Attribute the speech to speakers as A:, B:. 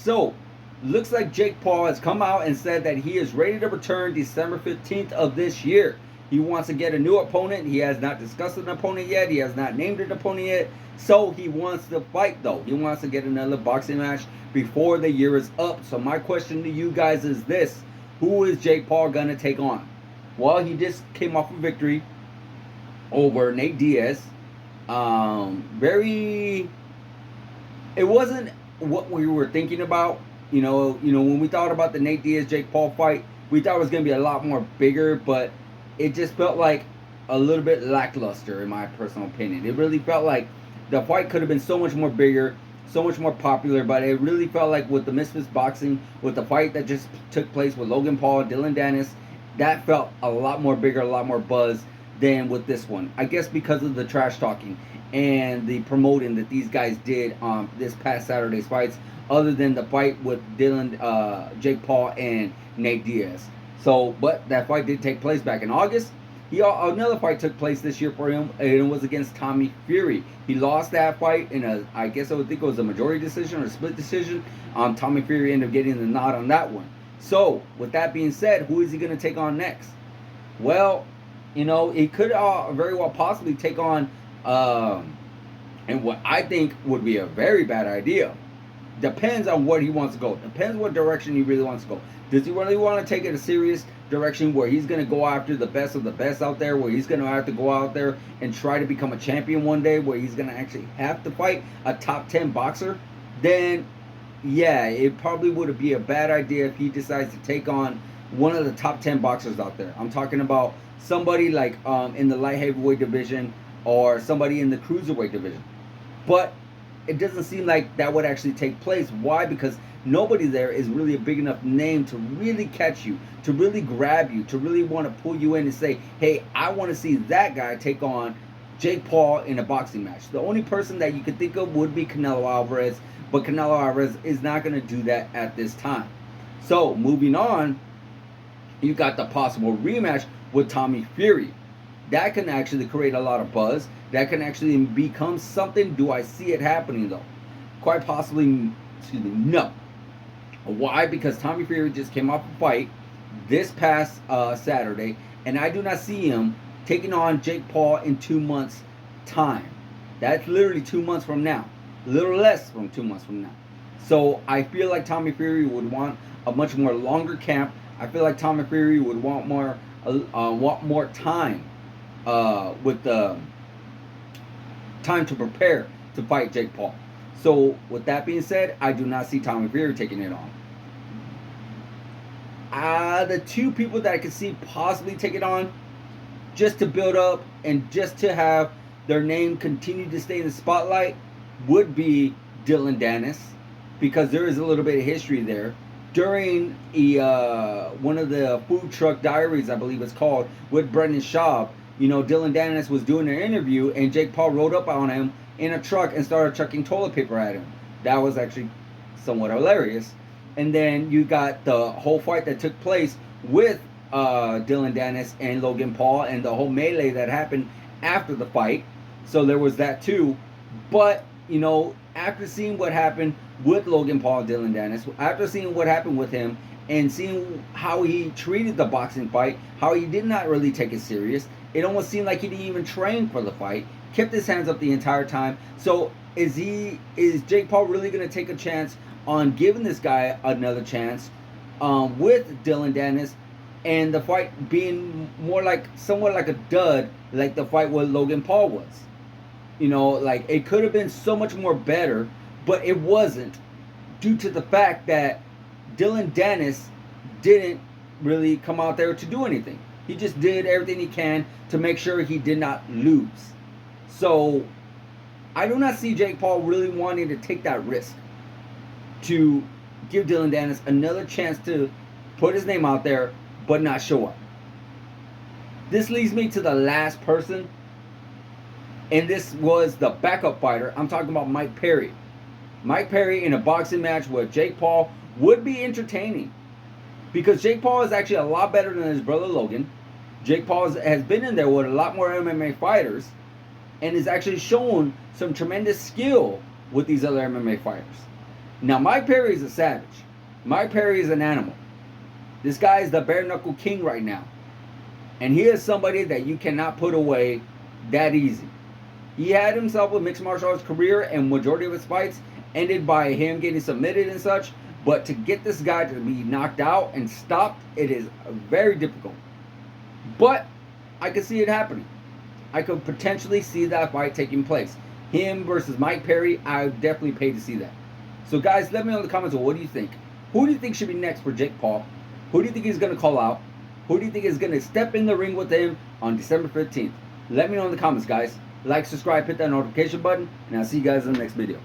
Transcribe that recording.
A: So, looks like Jake Paul has come out and said that he is ready to return December 15th of this year. He wants to get a new opponent. He has not discussed an opponent yet. He has not named an opponent yet. So he wants to fight though. He wants to get another boxing match before the year is up. So my question to you guys is this. Who is Jake Paul going to take on? Well, he just came off a victory over Nate Diaz. Very... It wasn't what we were thinking about. When we thought about the Nate Diaz Jake Paul fight, we thought it was going to be a lot more bigger, but it just felt like a little bit lackluster in my personal opinion. It really felt like the fight could have been so much more bigger, so much more popular, but it really felt like with the Misfits Boxing, with the fight that just took place with Logan Paul and Dylan Dennis, that felt a lot more bigger, a lot more buzz than with this one. I guess because of the trash talking and the promoting that these guys did on this past Saturday's fights, other than the fight with Jake Paul and Nate Diaz. So, but that fight did take place back in August. Another fight took place this year for him, and it was against Tommy Fury. He lost that fight in I guess I would think it was a majority decision or a split decision. Tommy Fury ended up getting the nod on that one. So, with that being said, who is he going to take on next? Well, he could very well possibly take on, and what I think would be a very bad idea. Depends on what he wants to go. Depends what direction he really wants to go. Does he really want to take it a serious direction where he's going to go after the best of the best out there, where he's going to have to go out there and try to become a champion one day, where he's going to actually have to fight a top 10 boxer? Then, yeah, it probably would be a bad idea if he decides to take on one of the top 10 boxers out there. I'm talking about somebody like in the light heavyweight division or somebody in the cruiserweight division. But it doesn't seem like that would actually take place. Why? Because nobody there is really a big enough name to really catch you, to really grab you, to really want to pull you in and say, hey, I want to see that guy take on Jake Paul in a boxing match. The only person that you could think of would be Canelo Alvarez, but Canelo Alvarez is not going to do that at this time. So, moving on, you got the possible rematch with Tommy Fury. That can actually create a lot of buzz. That can actually become something. Do I see it happening, though? Quite possibly, no. Why? Because Tommy Fury just came off a fight this past Saturday, and I do not see him taking on Jake Paul in 2 months' time. That's literally 2 months from now. A little less from 2 months from now. So I feel like Tommy Fury would want a much more longer camp. I feel like Tommy Fury would want more time with the time to prepare to fight Jake Paul. So with that being said, I do not see Tommy Fury taking it on. The two people that I could see possibly take it on, just to build up and just to have their name continue to stay in the spotlight, would be Dylan Dennis, because there is a little bit of history there. During one of the Food Truck Diaries, I believe it's called, with Brendan Schaub, Dylan Dennis was doing an interview, and Jake Paul rode up on him in a truck and started chucking toilet paper at him. That was actually somewhat hilarious. And then you got the whole fight that took place with Dylan Dennis and Logan Paul, and the whole melee that happened after the fight. So there was that too. But, after seeing what happened with Logan Paul and Dylan Dennis, after seeing what happened with him, and seeing how he treated the boxing fight, how he did not really take it serious, it almost seemed like he didn't even train for the fight, kept his hands up the entire time. So is Jake Paul really going to take a chance on giving this guy another chance with Dylan Dennis, and the fight being somewhat like a dud, like the fight with Logan Paul was? It could have been so much more better, but it wasn't, due to the fact that Dylan Dennis didn't really come out there to do anything. He just did everything he can to make sure he did not lose. So I do not see Jake Paul really wanting to take that risk to give Dylan Dennis another chance to put his name out there but not show up. This leads me to the last person, and this was the backup fighter. I'm talking about Mike Perry. Mike Perry in a boxing match with Jake Paul would be entertaining, because Jake Paul is actually a lot better than his brother Logan. Jake Paul has been in there with a lot more MMA fighters, and has actually shown some tremendous skill with these other MMA fighters. Now, Mike Perry is a savage. Mike Perry is an animal. This guy is the bare knuckle king right now. And he is somebody that you cannot put away that easy. He had himself a mixed martial arts career, and majority of his fights ended by him getting submitted and such. But to get this guy to be knocked out and stopped, it is very difficult. But I could see it happening. I could potentially see that fight taking place. Him versus Mike Perry, I would definitely pay to see that. So guys, let me know in the comments, what do you think? Who do you think should be next for Jake Paul? Who do you think he's going to call out? Who do you think is going to step in the ring with him on December 15th? Let me know in the comments, guys. Like, subscribe, hit that notification button, and I'll see you guys in the next video.